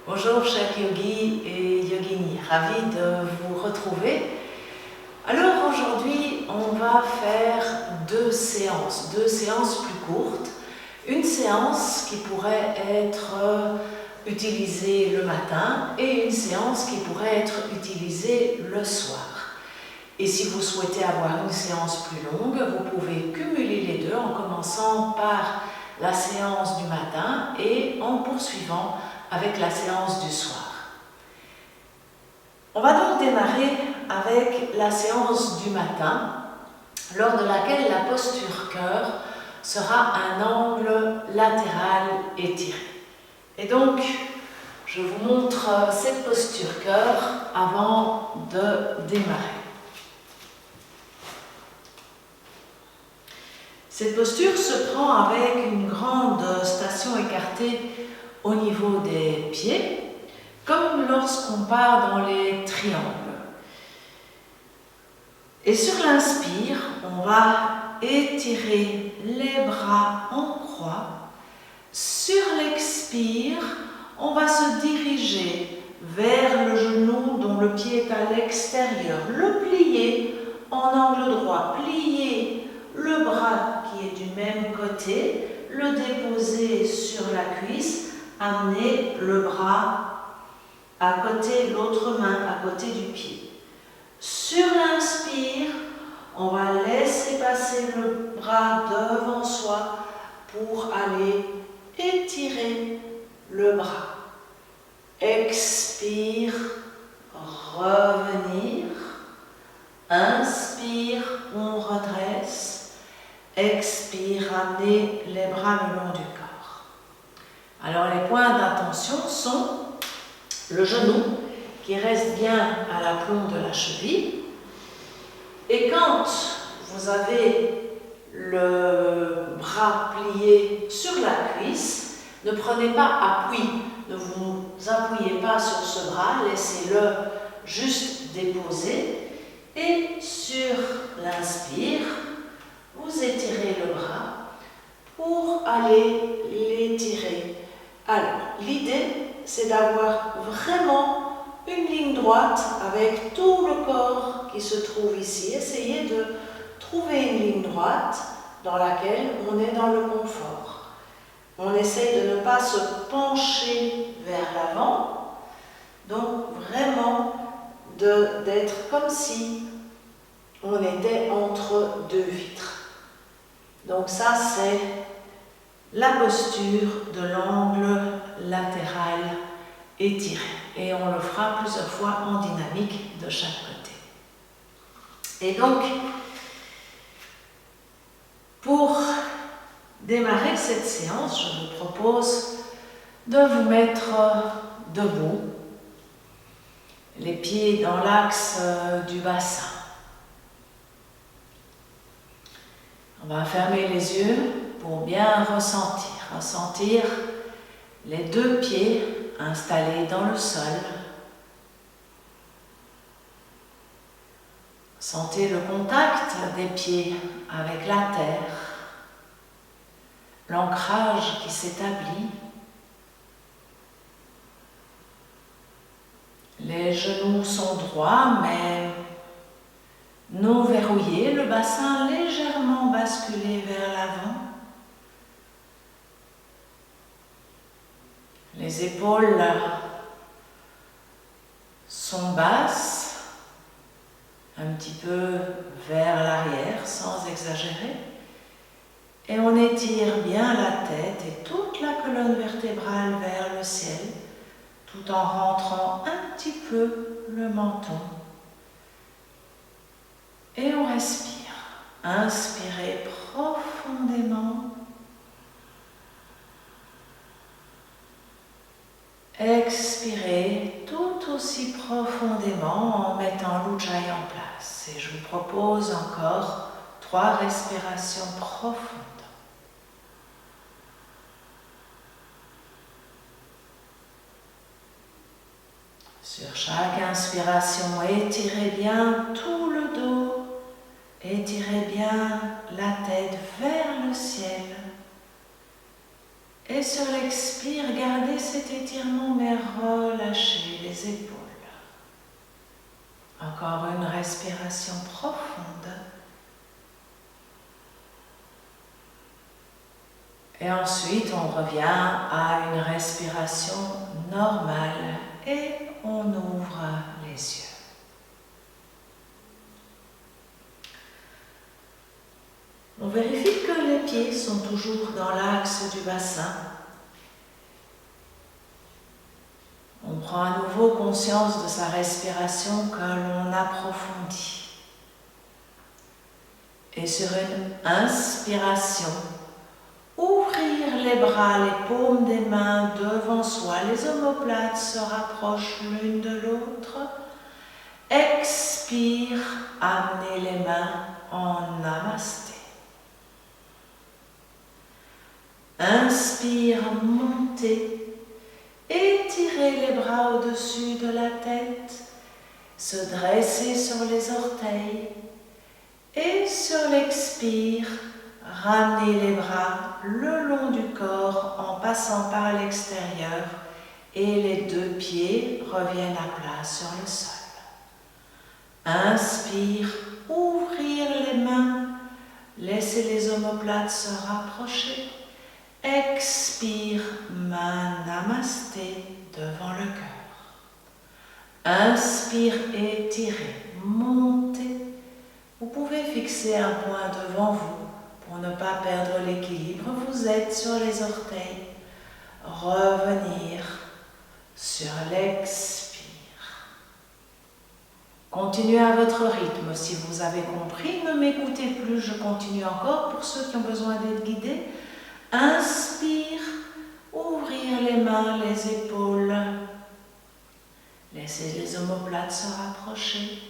Bonjour chers yogis et yoginis, ravi de vous retrouver. Alors aujourd'hui on va faire deux séances plus courtes. Une séance qui pourrait être utilisée le matin et une séance qui pourrait être utilisée le soir. Et si vous souhaitez avoir une séance plus longue, vous pouvez cumuler les deux en commençant par la séance du matin et en poursuivant avec la séance du soir. On va donc démarrer avec la séance du matin, lors de laquelle la posture cœur sera un angle latéral étiré. Et donc, je vous montre cette posture cœur avant de démarrer. Cette posture se prend avec une grande station écartée au niveau des pieds, comme lorsqu'on part dans les triangles. Et sur l'inspire, on va étirer les bras en croix. Sur l'expire, on va se diriger vers le genou dont le pied est à l'extérieur, le plier en angle droit, plier le bras qui est du même côté, le déposer sur la cuisse, amener le bras à côté, l'autre main à côté du pied. Sur l'inspire, on va laisser passer le bras devant soi pour aller étirer le bras. Expire, revenir. Inspire, on redresse. Expire, amener les bras le long du corps. Alors les points d'attention sont le genou qui reste bien à l'aplomb de la cheville. Et quand vous avez le bras plié sur la cuisse, ne prenez pas appui, ne vous appuyez pas sur ce bras, laissez-le juste déposer. Et sur l'inspire, vous étirez le bras pour aller l'étirer. Alors, l'idée, c'est d'avoir vraiment une ligne droite avec tout le corps qui se trouve ici. Essayez de trouver une ligne droite dans laquelle on est dans le confort. On essaye de ne pas se pencher vers l'avant, donc vraiment d'être comme si on était entre deux vitres. Donc ça, c'est la posture de l'angle latéral étiré. Et on le fera plusieurs fois en dynamique de chaque côté. Et donc, pour démarrer cette séance, je vous propose de vous mettre debout, les pieds dans l'axe du bassin. On va fermer les yeux pour bien ressentir les deux pieds installés dans le sol. Sentez le contact des pieds avec la terre, l'ancrage qui s'établit. Les genoux sont droits mais non verrouillés, le bassin légèrement basculé vers l'avant. Les épaules sont basses, un petit peu vers l'arrière sans exagérer. Et on étire bien la tête et toute la colonne vertébrale vers le ciel, tout en rentrant un petit peu le menton. Et on respire. Inspirez profondément. Expirez tout aussi profondément en mettant l'Ujjayi en place. Et je vous propose encore 3 respirations profondes. Sur chaque inspiration, étirez bien tout le dos. Étirez bien la tête vers le ciel. Et sur l'expire, gardez cet étirement mais relâchez les épaules. Encore une respiration profonde. Et ensuite, on revient à une respiration normale et on ouvre les yeux. On vérifie que les pieds sont toujours dans l'axe du bassin. On prend à nouveau conscience de sa respiration que l'on approfondit. Et sur une inspiration, ouvrir les bras, les paumes des mains devant soi, les omoplates se rapprochent l'une de l'autre. Expire, amenez les mains en namasté. Inspire, montez, étirez les bras au-dessus de la tête, se dresser sur les orteils et sur l'expire, ramenez les bras le long du corps en passant par l'extérieur et les deux pieds reviennent à plat sur le sol. Inspire, ouvrir les mains, laissez les omoplates se rapprocher. Expire, main namasté devant le cœur. Inspire, étirez, montez. Vous pouvez fixer un point devant vous pour ne pas perdre l'équilibre. Vous êtes sur les orteils. Revenir sur l'expire. Continuez à votre rythme. Si vous avez compris, ne m'écoutez plus. Je continue encore pour ceux qui ont besoin d'être guidés. Inspire, ouvrir les mains, les épaules. Laissez les omoplates se rapprocher.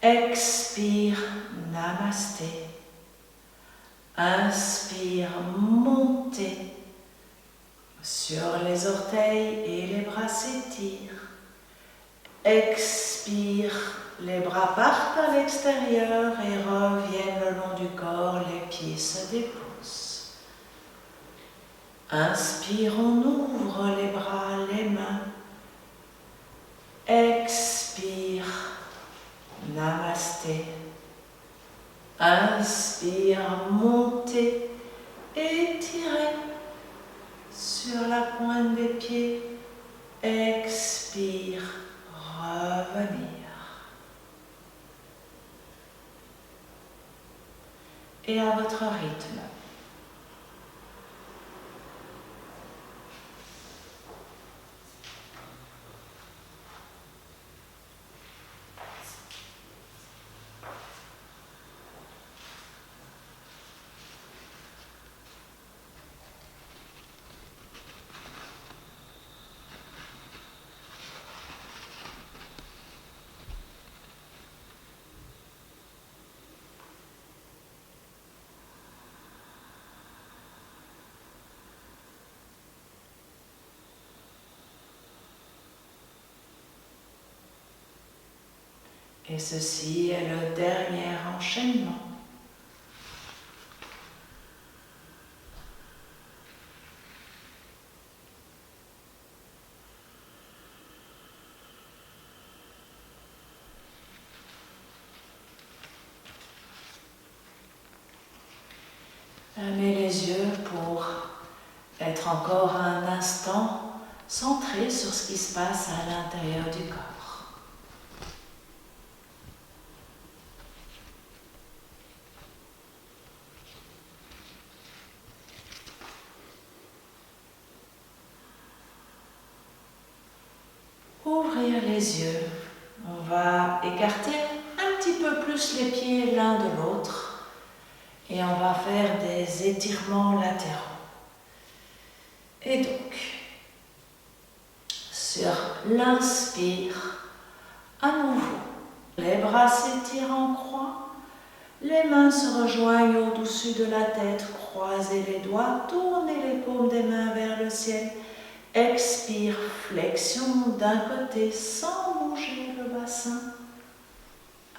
Expire, namasté. Inspire, montez. Sur les orteils et les bras s'étirent. Expire, les bras partent à l'extérieur et reviennent le long du corps, les pieds se déposent. Inspire, on ouvre les bras, les mains. Expire, namasté. Inspire, montez, étirez sur la pointe des pieds. Expire, revenir. Et à votre rythme. Et ceci est le dernier enchaînement. Fermez les yeux pour être encore un instant centré sur ce qui se passe à l'intérieur du corps. Ouvrir les yeux. On va écarter un petit peu plus les pieds l'un de l'autre et on va faire des étirements latéraux. Et donc, sur l'inspire, à nouveau, les bras s'étirent en croix, les mains se rejoignent au-dessus de la tête, croisez les doigts, tournez les paumes des mains vers le ciel. Expire, flexion d'un côté sans bouger le bassin.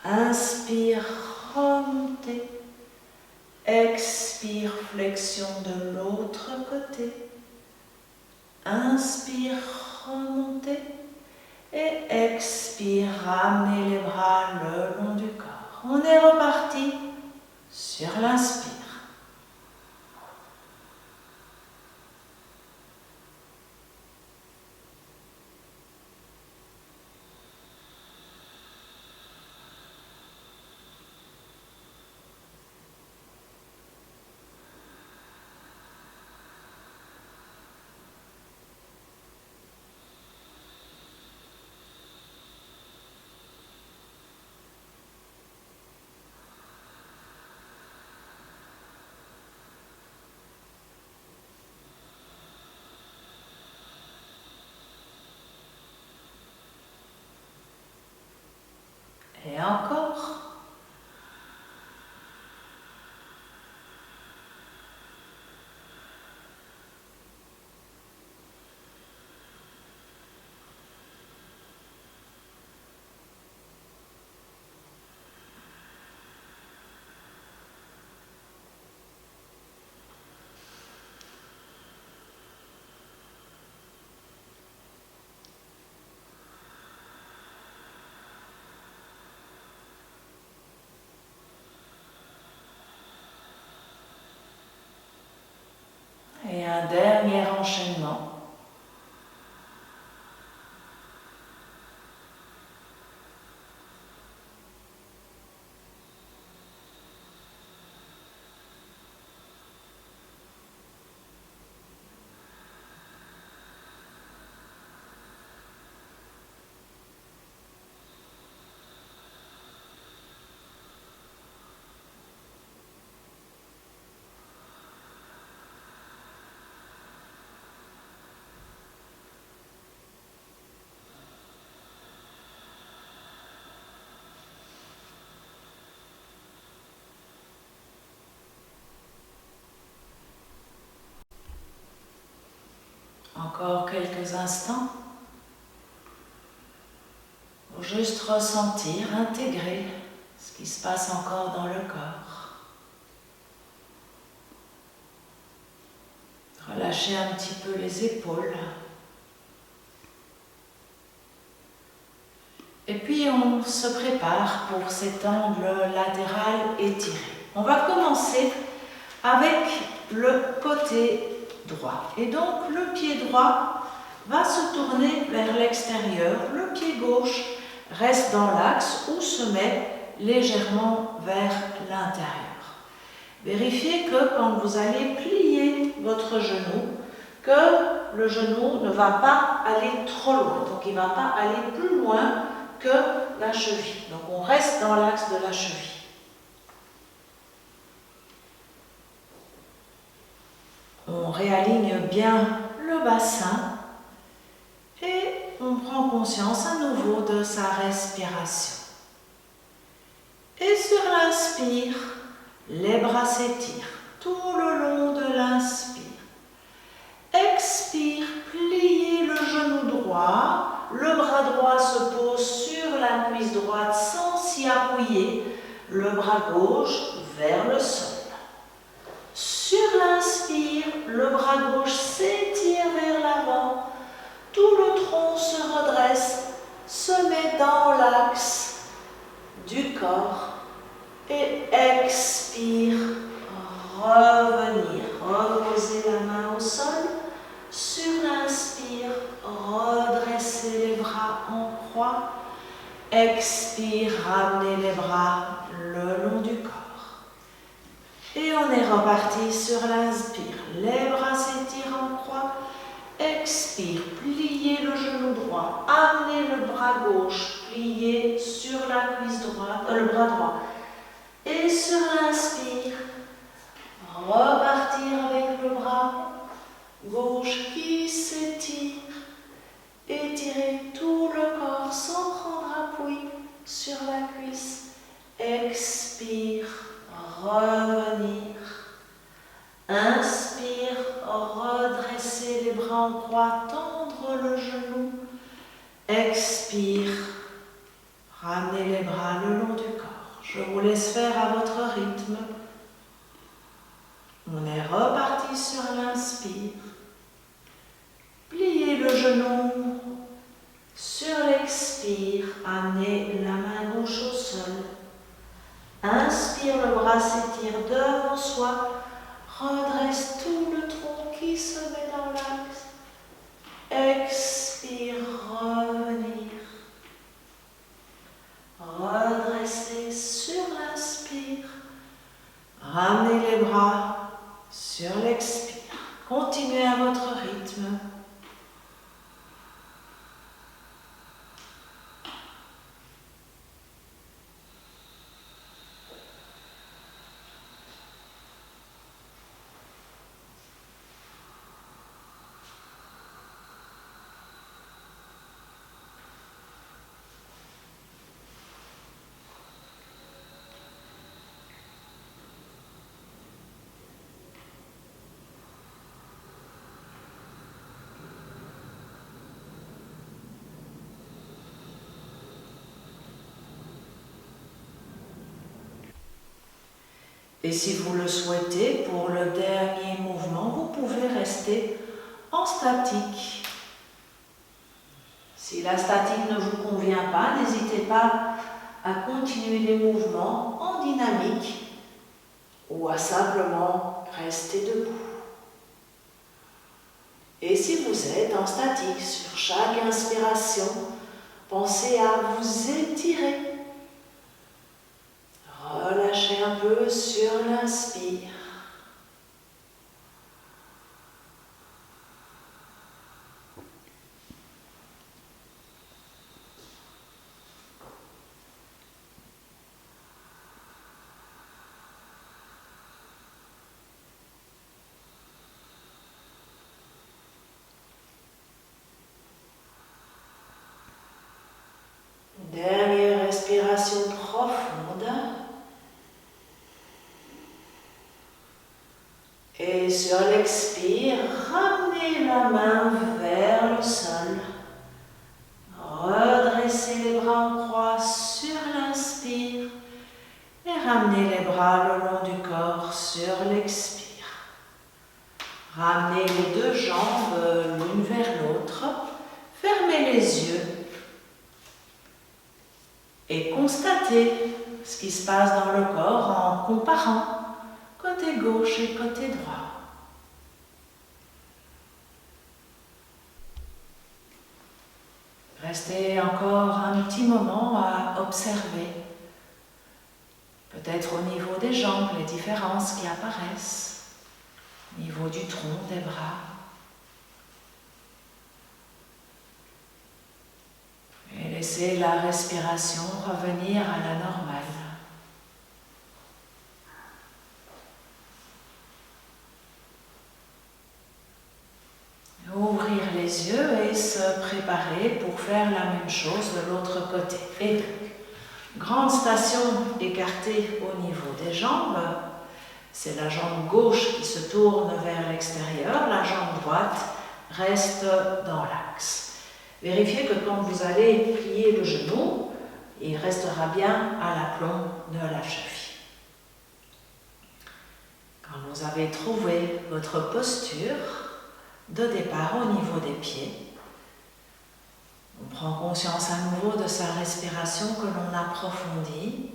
Inspire, remontez. Expire, flexion de l'autre côté. Inspire, remontez. Et expire, ramenez les bras le long du corps. On est reparti sur l'inspire. Et encore. Et un dernier enchaînement. Encore quelques instants pour juste ressentir, intégrer ce qui se passe encore dans le corps. Relâchez un petit peu les épaules. Et puis on se prépare pour cet angle latéral étiré. On va commencer avec le côté droit. Et donc le pied droit va se tourner vers l'extérieur. Le pied gauche reste dans l'axe ou se met légèrement vers l'intérieur. Vérifiez que quand vous allez plier votre genou, que le genou ne va pas aller trop loin. Donc il ne va pas aller plus loin que la cheville. Donc on reste dans l'axe de la cheville. On réaligne bien le bassin et on prend conscience à nouveau de sa respiration. Et sur l'inspire, les bras s'étirent tout le long de l'inspire. Expire, pliez le genou droit, le bras droit se pose sur la cuisse droite sans s'y appuyer, le bras gauche vers le sol. Sur l'inspire, le bras gauche s'étire vers l'avant, tout le tronc se redresse, se met dans l'axe du corps et expire, revenir, reposer la main au sol. Sur l'inspire, redresser les bras en croix. Expire, ramener les bras le long du corps. Et on est reparti sur l'inspire. Les bras s'étirent en croix. Expire, pliez le genou droit. Amenez le bras gauche, pliez sur la cuisse droite, le bras droit. Et sur l'inspire, repartir avec le bras gauche qui s'étire. Étirez tout le corps sans prendre appui sur la cuisse. Expire, revenir. Inspire, redresser les bras en croix, tendre le genou. Expire, ramenez les bras le long du corps. Je vous laisse faire à votre rythme. On est reparti sur l'inspire. Pliez genou. Sur l'expire, amenez la main gauche au sol. Inspire, le bras s'étire devant soi. Redresse tout le tronc qui se met dans l'axe. Expire, revenir. Redressez sur l'inspire. Ramenez les bras sur l'expire. Continuez à votre rythme. Et si vous le souhaitez, pour le dernier mouvement, vous pouvez rester en statique. Si la statique ne vous convient pas, n'hésitez pas à continuer les mouvements en dynamique ou à simplement rester debout. Et si vous êtes en statique, sur chaque inspiration, pensez à vous étirer. Relâchez un peu sur l'inspire. Dernière respiration profonde. Et sur l'expire, ramenez la main vers le sol. Redressez les bras en croix sur l'inspire et ramenez les bras le long du corps sur l'expire. Ramenez les deux jambes l'une vers l'autre. Fermez les yeux et constatez ce qui se passe dans le corps en comparant côté gauche et côté droit. Restez encore un petit moment à observer, peut-être au niveau des jambes, les différences qui apparaissent, au niveau du tronc, des bras. Et laissez la respiration revenir à la normale. Ouvrir les yeux et se préparer pour faire la même chose de l'autre côté. Et donc, grande station écartée au niveau des jambes. C'est la jambe gauche qui se tourne vers l'extérieur, la jambe droite reste dans l'axe. Vérifiez que quand vous allez plier le genou, il restera bien à l'aplomb de la cheville. Quand vous avez trouvé votre posture de départ au niveau des pieds, on prend conscience à nouveau de sa respiration que l'on approfondit.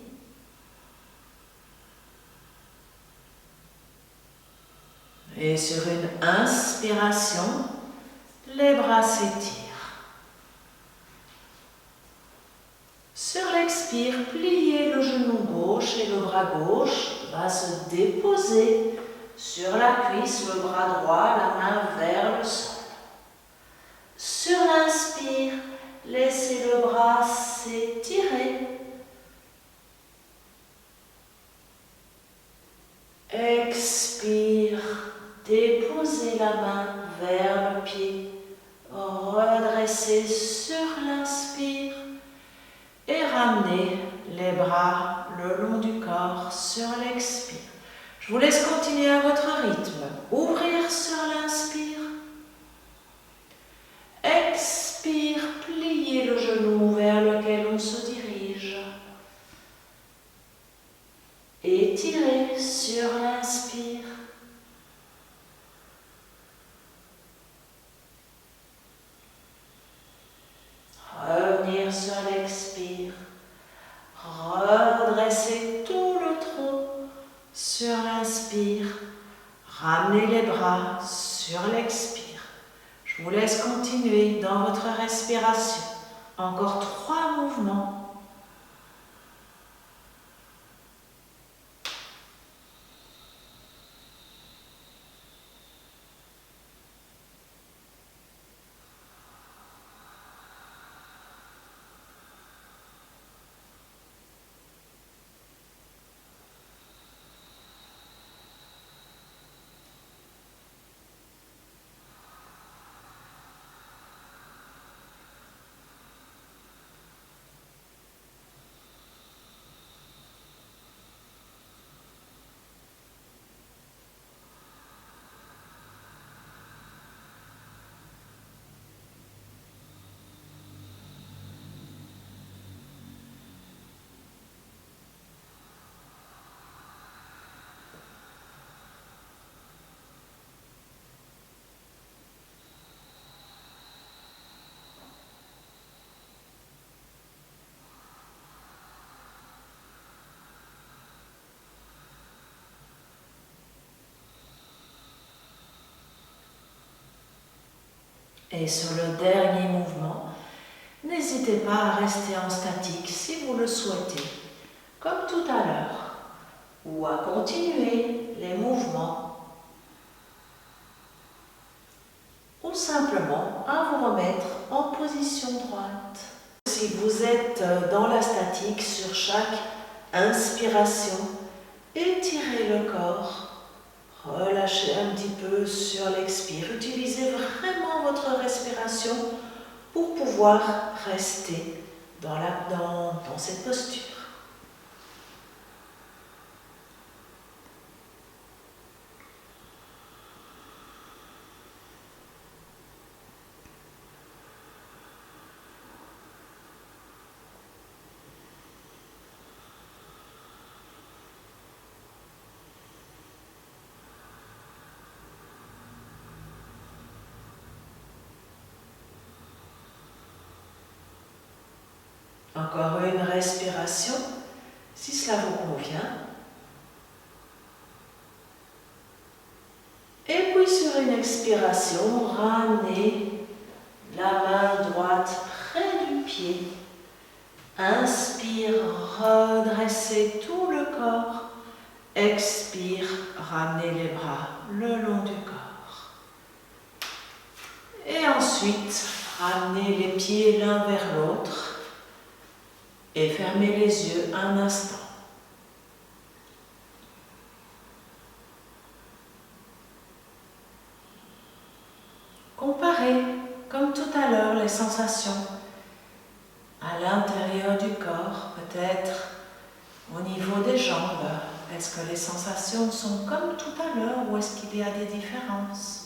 Et sur une inspiration, les bras s'étirent. Sur l'expire, pliez le genou gauche et le bras gauche va se déposer sur la cuisse, le bras droit, la main vers le sol. Sur l'inspire, laissez le bras s'étirer. Expire, déposez la main vers le pied. Redressez sur l'inspire et ramenez les bras le long du corps sur l'expire. Je vous laisse continuer à votre rythme. Ouvrir sur l'inspire. Expire, pliez le genou vers lequel on se dirige. Étirez sur l'inspire. expire. Redressez tout le tronc sur l'inspire. Ramenez les bras sur l'expire. Je vous laisse continuer dans votre respiration. Encore 3 mouvements. Et sur le dernier mouvement, n'hésitez pas à rester en statique si vous le souhaitez, comme tout à l'heure, ou à continuer les mouvements, ou simplement à vous remettre en position droite. Si vous êtes dans la statique sur chaque inspiration, étirez le corps. Relâchez un petit peu sur l'expire. Utilisez vraiment votre respiration pour pouvoir rester dans cette posture. Encore une respiration, si cela vous convient. Et puis sur une expiration, ramenez la main droite près du pied. Inspire, redressez tout le corps. Expire, ramenez les bras le long du corps. Et ensuite, ramenez les pieds l'un vers l'autre. Et fermez les yeux un instant. Comparez, comme tout à l'heure, les sensations à l'intérieur du corps, peut-être au niveau des jambes. Est-ce que les sensations sont comme tout à l'heure ou est-ce qu'il y a des différences ?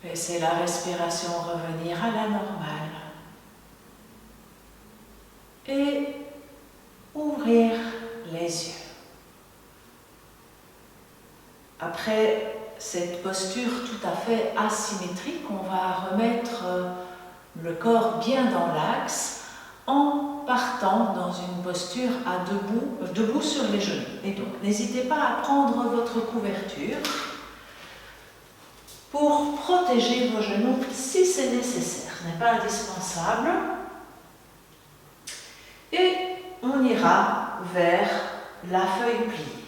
Laissez la respiration revenir à la normale. Et ouvrir les yeux. Après cette posture tout à fait asymétrique, on va remettre le corps bien dans l'axe en partant dans une posture à debout sur les genoux. Et donc, n'hésitez pas à prendre votre couverture pour protéger vos genoux si c'est nécessaire. Ce n'est pas indispensable. Et on ira vers la feuille pliée.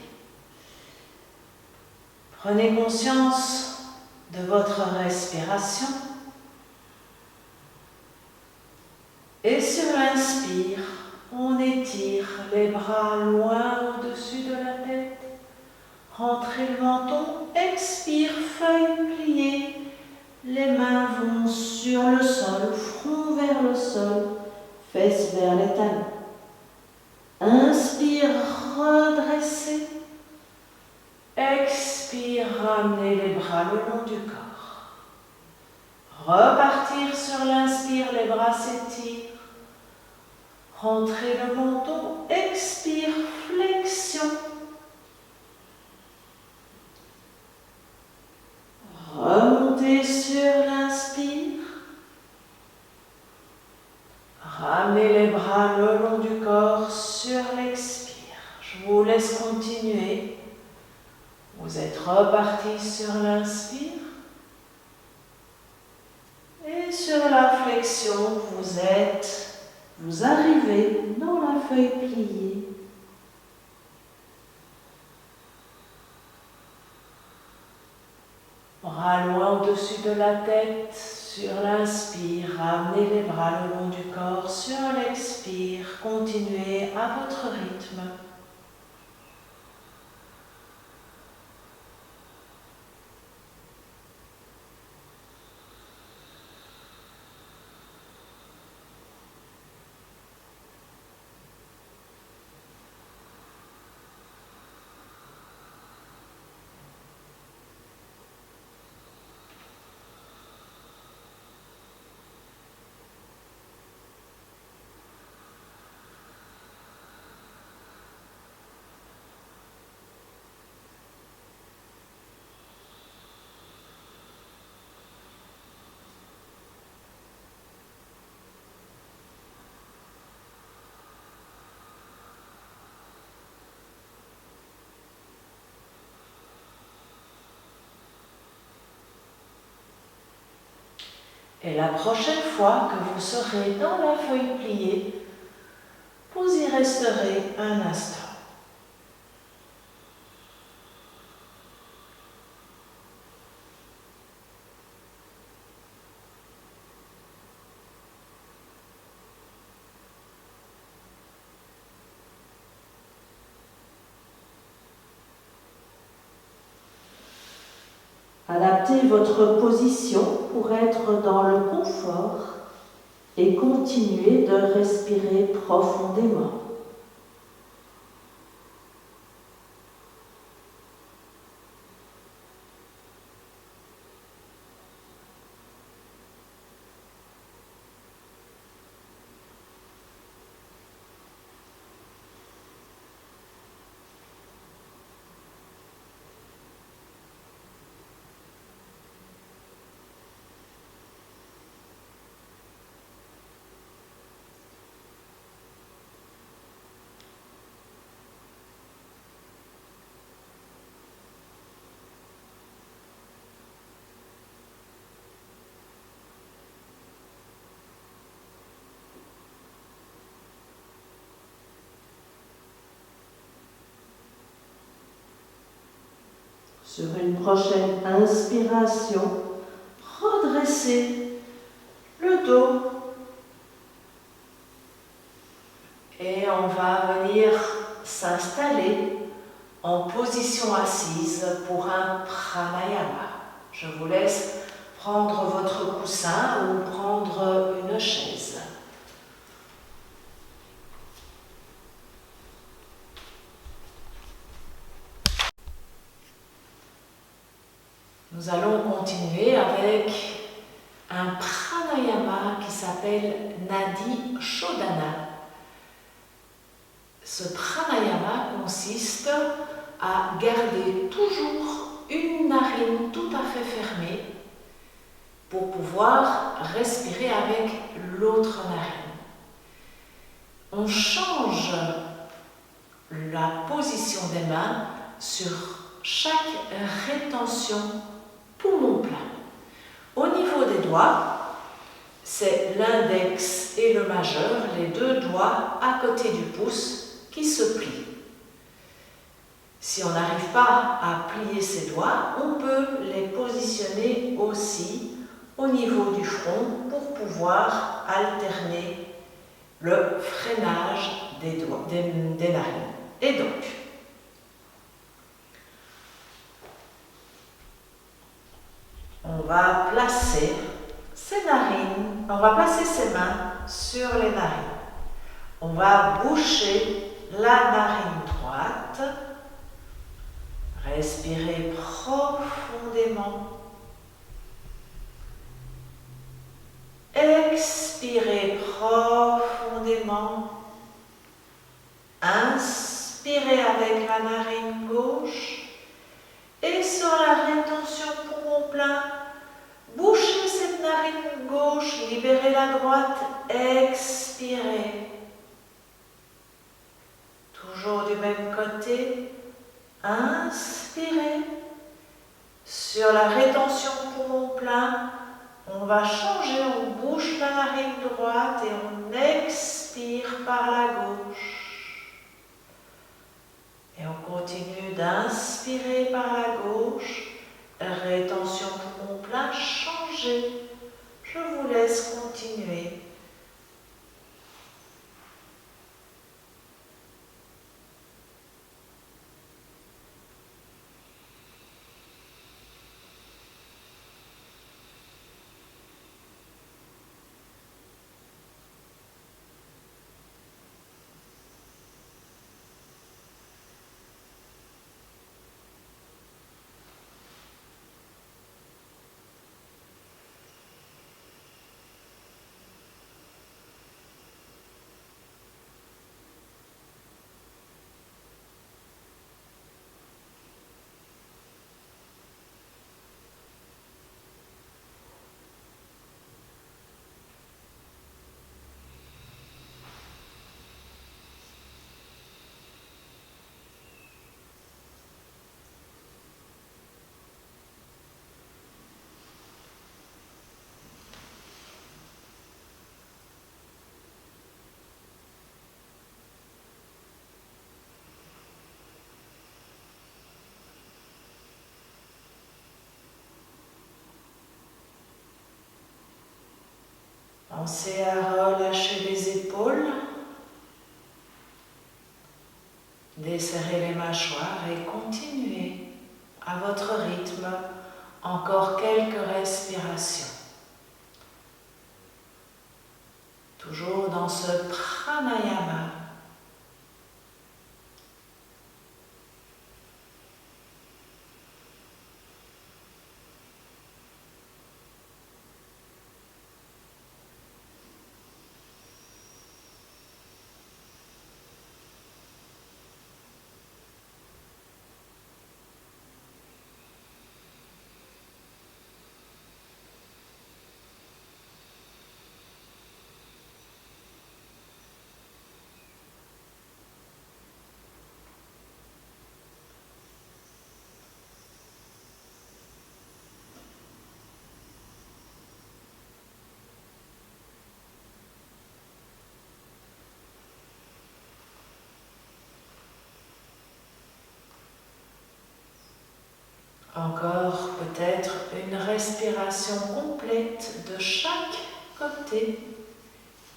Prenez conscience de votre respiration. Et sur l'inspire, on étire les bras loin au-dessus de la tête. Rentrez le menton, expire, feuille pliée. Les mains vont sur le sol, front vers le sol, fesses vers les talons. Inspire, redressez. Expire, ramenez les bras le long du corps. Repartir sur l'inspire, les bras s'étirent. Rentrez le menton, expire, flexion. Remontez sur l'inspire. Ramenez les bras le long du corps sur l'expire. Je vous laisse continuer. Vous êtes reparti sur l'inspire. Et sur la flexion, vous arrivez dans la feuille pliée. Bras loin au-dessus de la tête, sur l'inspire, ramenez les bras le long du corps, sur l'expire, continuez à votre rythme. Et la prochaine fois que vous serez dans la feuille pliée, vous y resterez un instant. Adaptez votre position pour être dans le confort et continuez de respirer profondément. Sur une prochaine inspiration, redressez le dos. Et on va venir s'installer en position assise pour un pranayama. Je vous laisse prendre votre coussin ou prendre une chaise. Nous allons continuer avec un pranayama qui s'appelle Nadi Shodhana. Ce pranayama consiste à garder toujours une narine tout à fait fermée pour pouvoir respirer avec l'autre narine. On change la position des mains sur chaque rétention poumon plein. Au niveau des doigts, c'est l'index et le majeur, les deux doigts à côté du pouce qui se plient. Si on n'arrive pas à plier ses doigts, on peut les positionner aussi au niveau du front pour pouvoir alterner le freinage des narines. Et donc, on va placer ses mains sur les narines. On va boucher la narine droite. Respirez profondément. Expirez profondément. la droite, expirez. Toujours du même côté, inspirez. Sur la rétention poumon plein, on va changer, on bouche la narine droite et on expire par la gauche. Et on continue d'inspirer par la gauche, rétention poumon plein, changez. Je vous laisse continuer. Pensez à relâcher les épaules, desserrez les mâchoires et continuez à votre rythme encore quelques respirations. Toujours dans ce pranayama. Encore peut-être une respiration complète de chaque côté.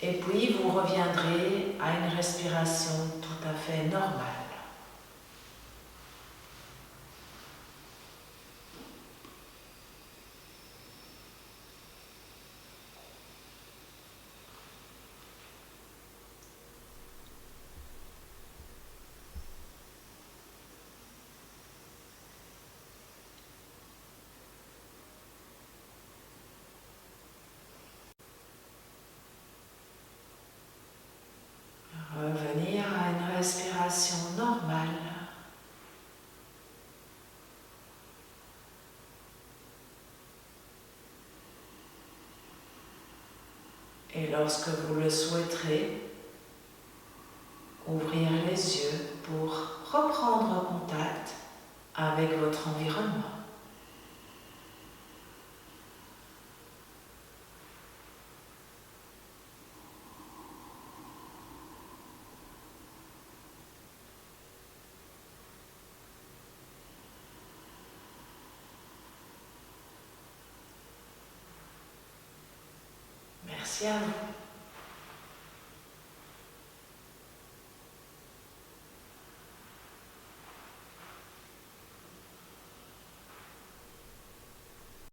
Et puis vous reviendrez à une respiration tout à fait normale. Revenir à une respiration normale. Et lorsque vous le souhaiterez, ouvrir les yeux pour reprendre contact avec votre environnement. Merci à vous.